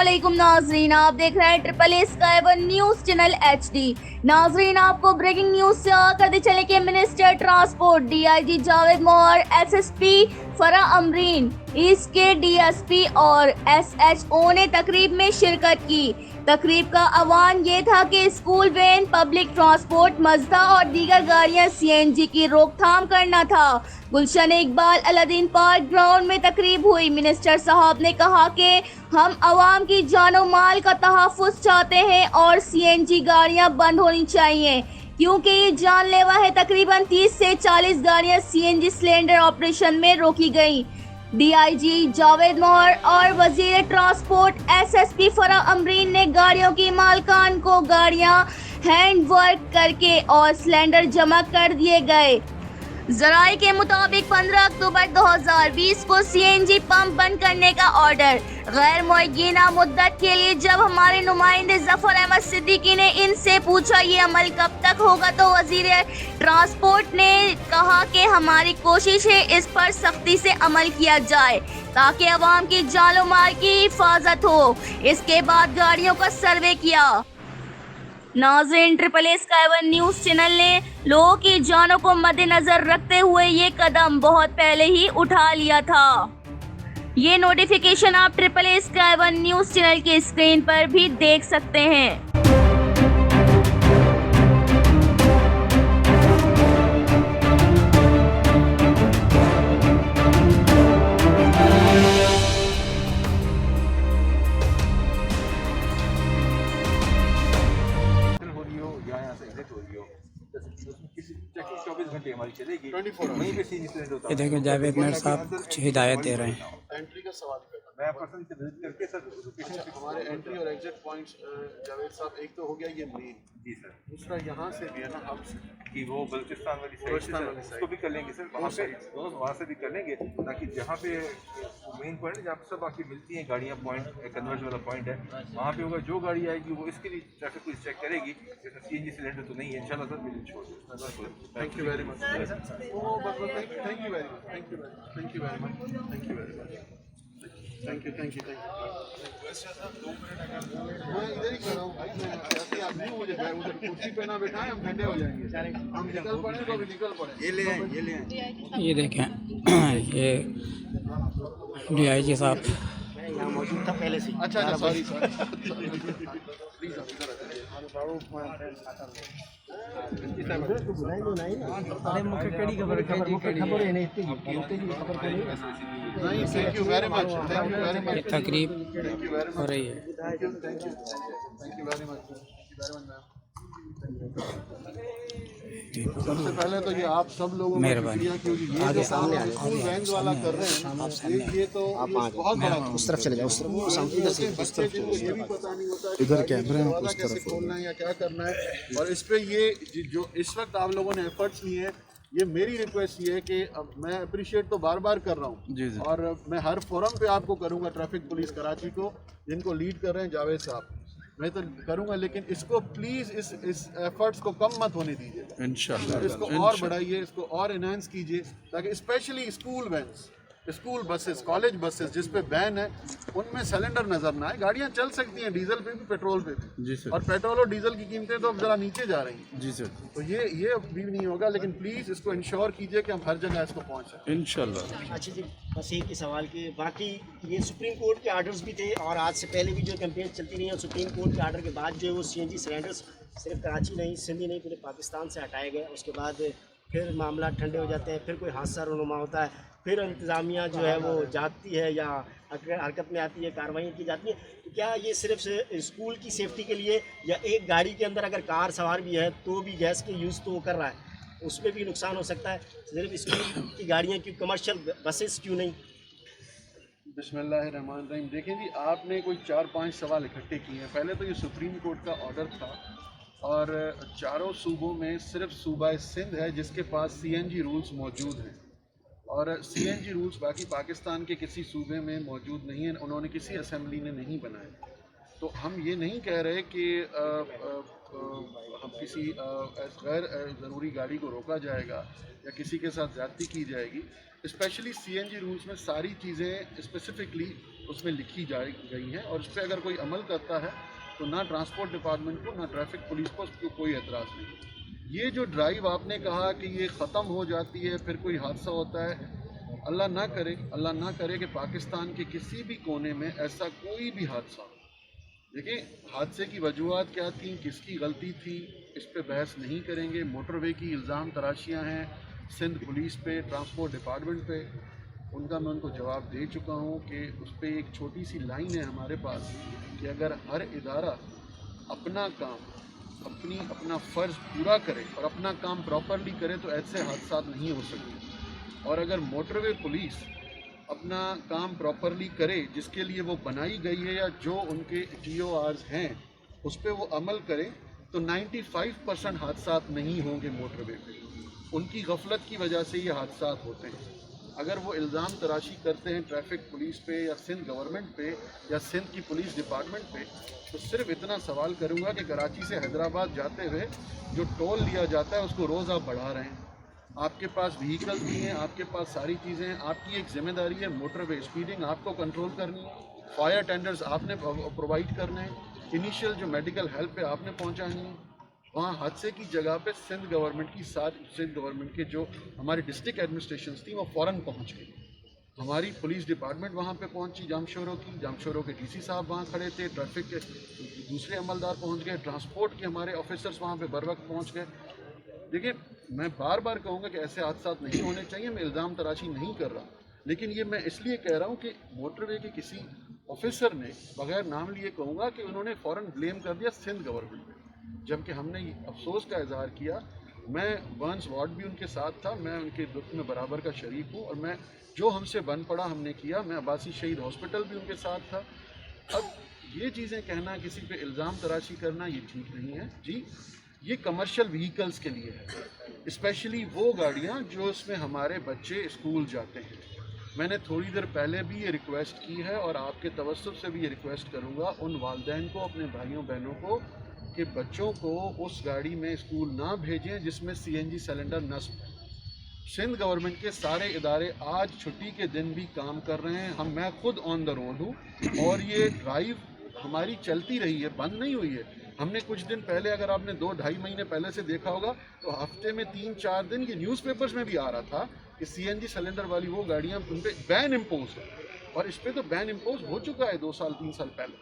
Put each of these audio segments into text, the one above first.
अस्सलामुअलैकुम नाजरीन, आप देख रहे हैं triple A sky one news channel HD। नाजरीन, आपको ब्रेकिंग न्यूज से करते चले कि मिनिस्टर ट्रांसपोर्ट DIG जावेद मोहर, SSP फराह अमरीन, ईस्ट के DSP और SHO ने तकरीब में शिरकत की। तकरीब का आह्वान ये था कि school van, public transport, Mazda और दीगर गाड़ियां CNG की रोकथाम करना था। Gulshan Iqbal Aladdin Park ground में तकरीब हुई। मिनिस्टर साहब ने कहा कि हम आवाम की जानो माल का तहफ़्फ़ुज़ चाहते हैं और CNG गाड़ियां बंद होनी चाहिए क्योंकि ये जानलेवा है। तकरीबन 30 से 40 गाड़ियां CNG सिलेंडर ऑपरेशन में रोकी गई। DIG जावेद मोहर और वजीर ट्रांसपोर्ट SSP फराह अमरीन ने गाड़ियों की मालकान को गाड़ियां हैंड वर्क करके और सिलेंडर जमा कर दिए गए। ज़राए के मुताबिक 15 अक्टूबर 2020 को CNG पंप बंद करने का ऑर्डर गैर मुअय्यना मुद्दत के लिए जब हमारे नुमाइंदे ज़फ़र अहमद सिद्दीकी ने इनसे पूछा ये अमल कब तक होगा, तो वज़ीर ट्रांसपोर्ट ने कहा कि हमारी कोशिश है इस पर सख्ती से अमल किया जाए ताकि अवाम की जान माल की हिफाजत हो। इसके बाद गाड़ियों का सर्वे किया। नाज़रीन, triple A sky one news channel ने लोगों की जानों को मद्देनजर रखते हुए ये कदम बहुत पहले ही उठा लिया था। ये नोटिफिकेशन आप triple A sky one news channel की स्क्रीन पर भी देख सकते हैं। ये देखो जावेद मेहर साहब कुछ हिदायत दे रहे हैं। एंट्री का सवाल मैं पर्सन से विजिट करके सर लोकेशन हमारे एंट्री और एग्जिट पॉइंट्स जावेद साहब, एक तो हो गया ये मेन जी सर, दूसरा यहाँ से भी है ना हब कि वो बलूचिस्तान वाली साइड उसको भी कर लेंगे सर, वहाँ से दोनों वहाँ से भी कर लेंगे ताकि जहाँ पे मेन पॉइंट है जहाँ पे सब आके मिलती हैं गाड़ियाँ, पॉइंट कन्वर्ज वाला पॉइंट है, वहाँ पे होगा। जो गाड़ी आएगी वो इसके लिए ट्रैफिक पुलिस चेक करेगी। जैसे CNG सिलेंडर तो नहीं है इंशाल्लाह सर, मिल छोड़ दो। Thank you very much. Thank you very much. Thank you very much. Thank you very much. Thank you. मैं इधर ही कर रहा हूँ भाई, मैं आप नहीं मुझे उधर कुर्सी पे ना बैठाएं, हम ठंडे हो जाएंगे। हम निकल पड़े तो भी निकल पड़े। ये ले आए। ये देखें ये DIG साहब यहाँ मौजूद था पहले से। अच्छा सॉरी नहीं। Thank you very much. ये तकरीब हो रही है। Thank you very much ma'am. सबसे पहले तो ये आप सब लोगों को शुक्रिया, क्योंकि ये जो सामने स्कूल वैन वाला कर रहे हैं ये तो बहुत बड़ा उस तरफ चले जाओ, उस तरफ इधर से बच्चे जिनको ये भी पता नहीं होता है इधर कैमरा कैसे खोलना है या क्या करना है। और इस पे ये जो इस वक्त आप लोगों ने एफर्ट्स लिए हैं, ये मेरी रिक्वेस्ट ये है कि अब मैं अप्रिशिएट तो बार बार कर रहा हूँ और मैं हर फोरम पे आपको करूँगा, ट्रैफिक पुलिस कराची को जिनको लीड कर रहे हैं जावेद साहब, मैं तो करूँगा, लेकिन इसको प्लीज़ इस एफर्ट्स को कम मत होने दीजिए इंशाल्लाह। इसको और बढ़ाइए, इसको और इनहेंस कीजिए ताकि specially school vans, school buses, college buses जिस पे बैन है उनमें सिलेंडर नज़र ना आए। गाड़ियाँ चल सकती हैं डीजल पे भी, पेट्रोल पे भी जी सर, और पेट्रोल और डीजल की कीमतें तो अब ज़रा नीचे जा रही हैं जी सर। तो ये भी नहीं होगा, लेकिन प्लीज़ इसको इंश्योर कीजिए कि हम हर जगह इसको पहुँच सकें इंशाल्लाह। अच्छा जी, बस एक ही सवाल के बाकी ये सुप्रीम कोर्ट के आर्डर्स भी थे और आज से पहले भी जो कैंपेन चलती रही है, सुप्रीम कोर्ट के आर्डर के बाद जो है वो CNG सिलेंडर्स सिर्फ कराची नहीं, सिंधी नहीं, पूरे पाकिस्तान से हटाए गए। उसके बाद फिर मामला ठंडे हो जाते हैं, फिर कोई हादसा रुनुमा होता है, फिर इंतज़ामिया जो है वो जाती है या हरकत में आती है, कार्रवाई की जाती है। तो क्या ये सिर्फ स्कूल की सेफ्टी के लिए, या एक गाड़ी के अंदर अगर कार सवार भी है तो भी गैस के यूज़ तो वो कर रहा है, उसमें भी नुकसान हो सकता है, सिर्फ स्कूल की गाड़ियाँ क्यों, कमर्शियल बसेस क्यों नहीं? बिस्मिल्लाहिर्रहमानिर्रहीम। देखें जी, आपने कोई 4-5 सवाल इकट्ठे किए हैं। पहले तो ये सुप्रीम कोर्ट का ऑर्डर था और चारों सूबों में सिर्फ सूबा सिंध है जिसके पास CNG रूल्स मौजूद हैं और CNG रूल्स बाकी पाकिस्तान के किसी सूबे में मौजूद नहीं है, उन्होंने किसी असेंबली ने नहीं बनाए। تو ہم یہ نہیں کہہ رہے کہ ہم کسی غیر ضروری گاڑی کو روکا جائے گا یا کسی کے ساتھ زیادتی کی جائے گی. اسپیشلی سی این جی رولس میں ساری چیزیں اسپیسیفکلی اس میں لکھی گئی ہیں, اور اس پہ اگر کوئی عمل کرتا ہے تو نہ ٹرانسپورٹ ڈپارٹمنٹ کو نہ ٹریفک پولیس کو اس کو کوئی اعتراض نہیں. یہ جو ڈرائیو آپ نے کہا کہ یہ ختم ہو جاتی ہے پھر کوئی حادثہ ہوتا ہے, اللہ نہ کرے کہ پاکستان کے کسی بھی کونے میں ایسا کوئی بھی حادثہ ہو. دیکھیں حادثے کی وجوہات کیا تھیں, کس کی غلطی تھی, اس پہ بحث نہیں کریں گے. موٹر وے کی الزام تراشیاں ہیں سندھ پولیس پہ, ٹرانسپورٹ ڈپارٹمنٹ پہ, ان کا میں ان کو جواب دے چکا ہوں کہ اس پہ ایک چھوٹی سی لائن ہے ہمارے پاس کہ اگر ہر ادارہ اپنا کام اپنا فرض پورا کرے اور اپنا کام پراپرلی کرے تو ایسے حادثات نہیں ہو سکتے. اور اگر موٹر وے پولیس اپنا کام پراپرلی کرے جس کے لیے وہ بنائی گئی ہے یا جو ان کے ٹی او آرز ہیں اس پہ وہ عمل کرے تو 95% حادثات نہیں ہوں گے موٹر وے پہ. ان کی غفلت کی وجہ سے یہ حادثات ہوتے ہیں. اگر وہ الزام تراشی کرتے ہیں ٹریفک پولیس پہ یا سندھ گورنمنٹ پہ یا سندھ کی پولیس ڈپارٹمنٹ پہ, تو صرف اتنا سوال کروں گا کہ کراچی سے حیدرآباد جاتے ہوئے جو ٹول لیا جاتا ہے اس کو روز آپ بڑھا رہے ہیں. آپ کے پاس وہیکلز بھی ہیں, آپ کے پاس ساری چیزیں ہیں, آپ کی ایک ذمہ داری ہے موٹر وے اسپیڈنگ آپ کو کنٹرول کرنی ہے, فائر ٹینڈرز آپ نے پرووائڈ کرنے ہیں, انیشیل جو میڈیکل ہیلپ ہے آپ نے پہنچانی ہے. وہاں حادثے کی جگہ پہ سندھ گورنمنٹ کے جو ہماری ڈسٹرکٹ ایڈمنسٹریشنز تھیں وہ فوراً پہنچ گئی. ہماری پولیس ڈپارٹمنٹ وہاں پہ پہنچی, جامشوروں کے ڈی سی صاحب وہاں کھڑے تھے, ٹریفک کے دوسرے عملدار پہنچ گئے, ٹرانسپورٹ کے ہمارے آفیسرز وہاں پہ بر وقت پہنچ گئے. دیکھیں میں بار بار کہوں گا کہ ایسے حادثات نہیں ہونے چاہیے, میں الزام تراشی نہیں کر رہا, لیکن یہ میں اس لیے کہہ رہا ہوں کہ موٹر وے کے کسی آفیسر نے بغیر نام لیے کہوں گا کہ انہوں نے فوراً بلیم کر دیا سندھ گورنمنٹ پہ, جبکہ ہم نے افسوس کا اظہار کیا. میں برنس وارڈ بھی ان کے ساتھ تھا, میں ان کے دکھ میں برابر کا شریک ہوں, اور میں جو ہم سے بن پڑا ہم نے کیا. میں عباسی شہید ہاسپٹل بھی ان کے ساتھ تھا. اب یہ چیزیں کہنا, کسی پہ الزام تراشی کرنا, یہ ٹھیک نہیں ہے. جی یہ کمرشل وہیکلز کے لیے ہے, اسپیشلی وہ گاڑیاں جو اس میں ہمارے بچے اسکول جاتے ہیں. میں نے تھوڑی دیر پہلے بھی یہ ریکویسٹ کی ہے اور آپ کے توسط سے بھی یہ ریکویسٹ کروں گا ان والدین کو, اپنے بھائیوں بہنوں کو, کہ بچوں کو اس گاڑی میں اسکول نہ بھیجیں جس میں سی این جی سلنڈر نصب ہے. سندھ گورنمنٹ کے سارے ادارے آج چھٹی کے دن بھی کام کر رہے ہیں. میں خود آن دا روڈ ہوں اور یہ ڈرائیو ہماری چلتی رہی ہے, بند نہیں ہوئی ہے. ہم نے کچھ دن پہلے, اگر آپ نے 2-2.5 مہینے پہلے سے دیکھا ہوگا, تو ہفتے میں 3-4 دن یہ نیوز پیپرز میں بھی آ رہا تھا کہ سی این جی سلنڈر والی وہ گاڑیاں ان پہ بین امپوز ہے, اور اس پہ تو بین امپوز ہو چکا ہے 2 سال 3 سال پہلے.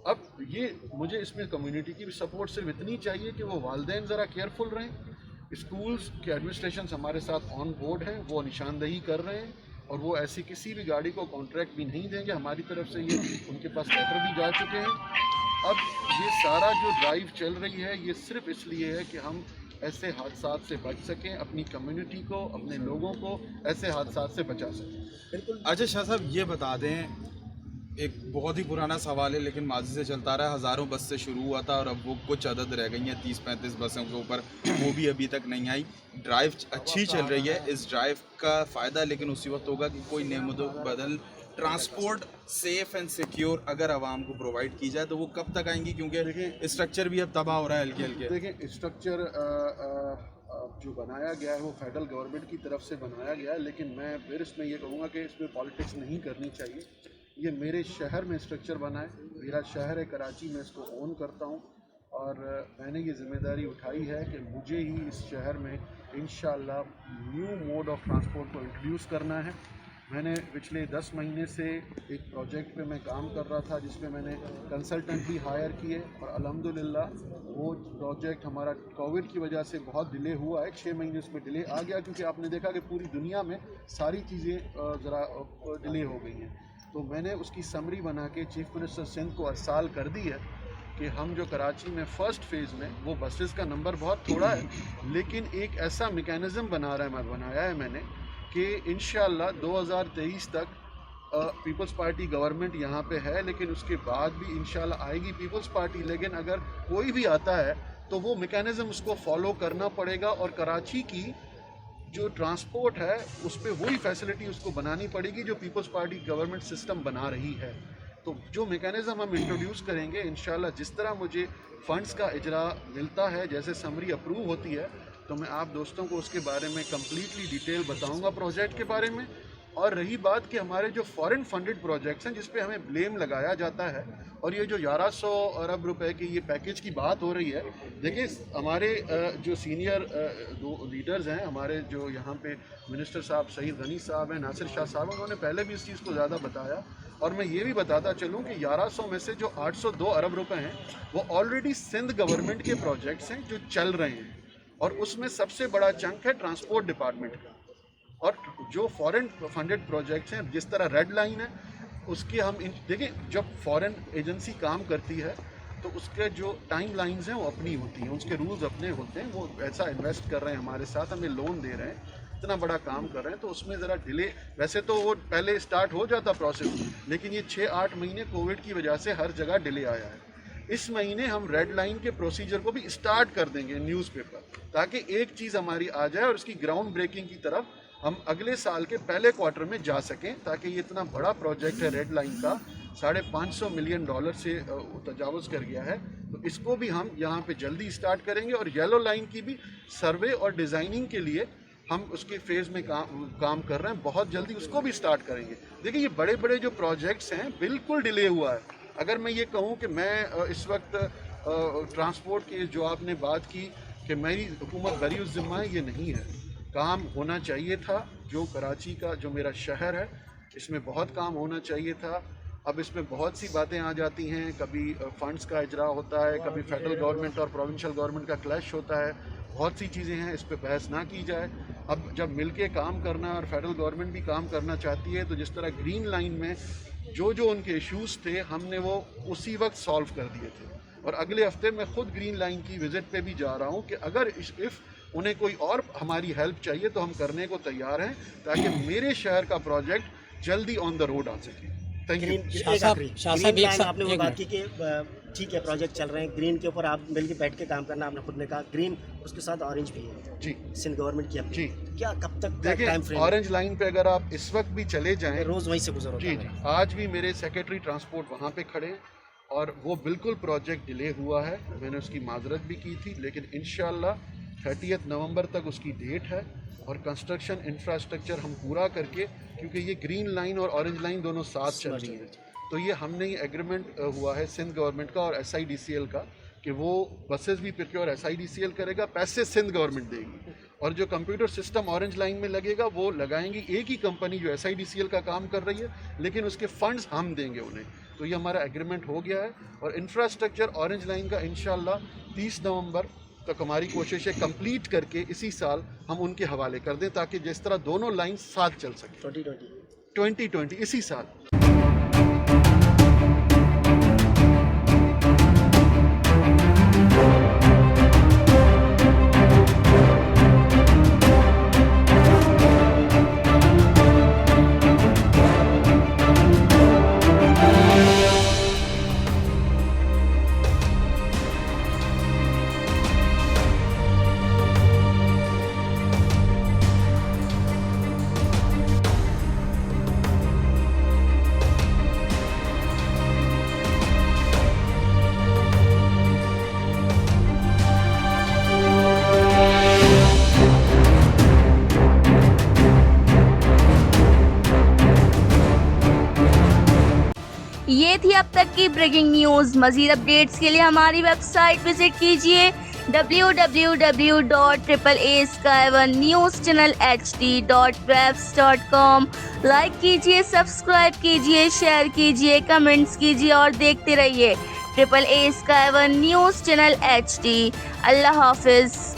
اب یہ مجھے اس میں کمیونٹی کی بھی سپورٹ صرف اتنی چاہیے کہ وہ والدین ذرا کیئرفل رہیں. اسکولز کے ایڈمنسٹریشنز ہمارے ساتھ آن بورڈ ہیں, وہ نشاندہی کر رہے ہیں, اور وہ ایسی کسی بھی گاڑی کو کانٹریکٹ بھی نہیں دیں گے. ہماری طرف سے یہ ان کے پاس لیٹر بھی جا چکے ہیں. اب یہ سارا جو ڈرائیو چل رہی ہے یہ صرف اس لیے ہے کہ ہم ایسے حادثات سے بچ سکیں, اپنی کمیونٹی کو, اپنے لوگوں کو ایسے حادثات سے بچا سکیں. بالکل. اچھا شاہ صاحب یہ بتا دیں, ایک بہت ہی پرانا سوال ہے لیکن ماضی سے چلتا رہا ہے. ہزاروں بس سے شروع ہوا تھا اور اب وہ کچھ عدد رہ گئی ہیں 30-35 بسوں کے اوپر, وہ بھی ابھی تک نہیں آئی. ڈرائیو اچھی چل رہی ہے, اس ڈرائیو کا فائدہ لیکن اسی وقت ہوگا کہ کوئی نعمت و بدل ٹرانسپورٹ سیف اینڈ سیکیور اگر عوام کو پرووائڈ کی جائے تو وہ کب تک آئیں گی, کیونکہ اسٹرکچر بھی اب تباہ ہو رہا ہے ہلکے ہلکے. دیکھیں اسٹرکچر جو بنایا گیا ہے وہ فیڈرل گورنمنٹ کی طرف سے بنایا گیا ہے, لیکن میں پھر اس میں یہ کہوں گا کہ اس میں پالیٹکس نہیں کرنی چاہیے. یہ میرے شہر میں اسٹرکچر بنا ہے, میرا شہر ہے کراچی, میں اس کو اون کرتا ہوں, اور میں نے یہ ذمہ داری اٹھائی ہے کہ مجھے ہی اس شہر میں انشاءاللہ نیو موڈ آف ٹرانسپورٹ کو انٹروڈیوس کرنا ہے. میں نے پچھلے 10 مہینے سے ایک پروجیکٹ پہ میں کام کر رہا تھا جس میں میں نے کنسلٹنٹ بھی ہائر کیے, اور الحمدللہ وہ پروجیکٹ ہمارا کووڈ کی وجہ سے بہت ڈیلے ہوا ہے. 6 مہینے اس میں ڈیلے آ گیا کیونکہ آپ نے دیکھا کہ پوری دنیا میں ساری چیزیں ذرا ڈیلے ہو گئی ہیں. تو میں نے اس کی سمری بنا کے چیف منسٹر سندھ کو ارسال کر دی ہے کہ ہم جو کراچی میں فرسٹ فیز میں, وہ بسز کا نمبر بہت تھوڑا ہے لیکن ایک ایسا میکینزم بنایا ہے میں نے کہ انشاءاللہ 2023 تک پیپلز پارٹی گورنمنٹ یہاں پہ ہے, لیکن اس کے بعد بھی انشاءاللہ آئے گی پیپلز پارٹی. لیکن اگر کوئی بھی آتا ہے تو وہ میکینزم اس کو فالو کرنا پڑے گا, اور کراچی کی جو ٹرانسپورٹ ہے اس پہ وہی فیسلٹی اس کو بنانی پڑے گی جو پیپلز پارٹی گورنمنٹ سسٹم بنا رہی ہے. तो जो मैकेनिज़्म हम इंट्रोड्यूस करेंगे इंशाल्लाह, जिस तरह मुझे फ़ंड्स का इजरा मिलता है, जैसे समरी अप्रूव होती है, तो मैं आप दोस्तों को उसके बारे में कम्प्लीटली डिटेल बताऊंगा प्रोजेक्ट के बारे में। और रही बात कि हमारे जो फॉरेन फंडेड प्रोजेक्ट्स हैं जिस पे हमें ब्लेम लगाया जाता है, और ये जो 1100 अरब रुपए की ये पैकेज की बात हो रही है, देखिए हमारे जो सीनियर दो लीडर्स हैं हमारे, जो यहाँ पे मिनिस्टर साहब सईद गनी साहब हैं, नासिर शाह साहब, उन्होंने पहले भी इस चीज़ को ज़्यादा बताया। और मैं ये भी बताता चलूँ कि 1100 में से जो 802 अरब रुपए हैं वो ऑलरेडी सिंध गवर्नमेंट के प्रोजेक्ट्स हैं जो चल रहे हैं, और उसमें सबसे बड़ा चंक है ट्रांसपोर्ट डिपार्टमेंट का। और जो फॉरेन फंडेड प्रोजेक्ट्स हैं, जिस तरह रेड लाइन है, उसके हम देखिए, जब फॉरेन एजेंसी काम करती है तो उसके जो टाइम लाइन्स हैं वो अपनी होती हैं, उसके रूल्स अपने होते हैं। वो ऐसा इन्वेस्ट कर रहे हैं हमारे साथ, हमें लोन दे रहे हैं, इतना बड़ा काम कर रहे हैं, तो उसमें ज़रा डिले, वैसे तो वो पहले स्टार्ट हो जाता प्रोसेस, लेकिन ये 6-8 महीने कोविड की वजह से हर जगह डिले आया है। इस महीने हम रेड लाइन के प्रोसीजर को भी स्टार्ट कर देंगे न्यूज़पेपर, ताकि एक चीज़ हमारी आ जाए और उसकी ग्राउंड ब्रेकिंग की तरफ हम अगले साल के पहले क्वार्टर में जा सकें, ताकि ये इतना बड़ा प्रोजेक्ट है रेड लाइन का, $550 मिलियन से तजावुज़ कर गया है, तो इसको भी हम यहाँ पे जल्दी स्टार्ट करेंगे। और येलो लाइन की भी सर्वे और डिज़ाइनिंग के लिए हम उसके फेज़ में काम कर रहे हैं, बहुत जल्दी उसको भी स्टार्ट करेंगे। देखिए, ये बड़े बड़े जो प्रोजेक्ट्स हैं बिल्कुल डिले हुआ है। अगर मैं ये कहूँ कि मैं इस वक्त ट्रांसपोर्ट की जो आपने बात की कि मेरी हुकूमत बरी उस ज़िम्मा है, ये नहीं है। काम होना चाहिए था। जो कराची का जो मेरा शहर है, इसमें बहुत काम होना चाहिए था। अब इसमें बहुत सी बातें आ जाती हैं, कभी फंड्स का इजरा होता है, कभी फेडरल गवर्नमेंट और प्रोविंशियल गवर्नमेंट का क्लैश होता है, बहुत सी चीज़ें हैं, इस पर बहस ना की जाए। अब जब मिलके काम करना है और फेडरल गवर्नमेंट भी काम करना चाहती है, तो जिस तरह ग्रीन लाइन में जो उनके इश्यूज़ थे हमने वो उसी वक्त सॉल्व कर दिए थे। और अगले हफ्ते मैं ख़ुद ग्रीन लाइन की विज़िट पे भी जा रहा हूँ कि अगर इफ़ उन्हें कोई और हमारी हेल्प चाहिए तो हम करने को तैयार हैं, ताकि मेरे शहर का प्रोजेक्ट जल्दी ऑन द रोड आ सके। Thank you. आपने वो बात की कि ठीक है प्रोजेक्ट चल रहे हैं, ग्रीन के ऊपर आप मिल के बैठ के काम करना, आपने खुद ने कहा ग्रीन, उसके साथ ऑरेंज भी है जी, सिंध गवर्नमेंट की अपनी। जी, क्या कब तक देखिए, टाइम फ्रेम? ऑरेंज लाइन पे अगर आप इस वक्त भी चले जाएं, रोज़ वहीं से गुजर होता जी, है। आज भी मेरे सेक्रेटरी ट्रांसपोर्ट वहाँ पे खड़े हैं, और वो बिल्कुल प्रोजेक्ट डिले हुआ है, मैंने उसकी माजरत भी की थी, लेकिन इंशाल्लाह 30 नवंबर तक उसकी डेट है। और कंस्ट्रक्शन इंफ्रास्ट्रक्चर हम पूरा करके, क्योंकि ये ग्रीन लाइन और ऑरेंज लाइन दोनों साथ चल रही हैं, तो ये हमने ये एग्रीमेंट हुआ है सिंध गवर्नमेंट का और SIDCL का कि वो बसेस भी प्रोक्योर SIDCL करेगा, पैसे सिंध गवर्नमेंट देगी, और जो कंप्यूटर सिस्टम ऑरेंज लाइन में लगेगा वो लगाएंगी एक ही कंपनी जो SIDCL का काम कर रही है, लेकिन उसके फंड्स हम देंगे उन्हें। तो ये हमारा एग्रीमेंट हो गया है। और इंफ्रास्ट्रक्चर ऑरेंज लाइन का इंशाल्लाह 30 नवंबर तक हमारी कोशिश है कंप्लीट करके इसी साल हम उनके हवाले कर दें, ताकि जिस तरह दोनों लाइन साथ चल सके 2020 इसी साल। ये थी अब तक की ब्रेकिंग न्यूज़। मज़ीद अपडेट्स के लिए हमारी वेबसाइट विजिट कीजिए www.AASky1newschannelhd.webs.com। लाइक कीजिए, सब्सक्राइब कीजिए, शेयर कीजिए, कमेंट्स कीजिए और देखते रहिए AAA Sky 1 news channel HD। अल्लाह हाफिज़।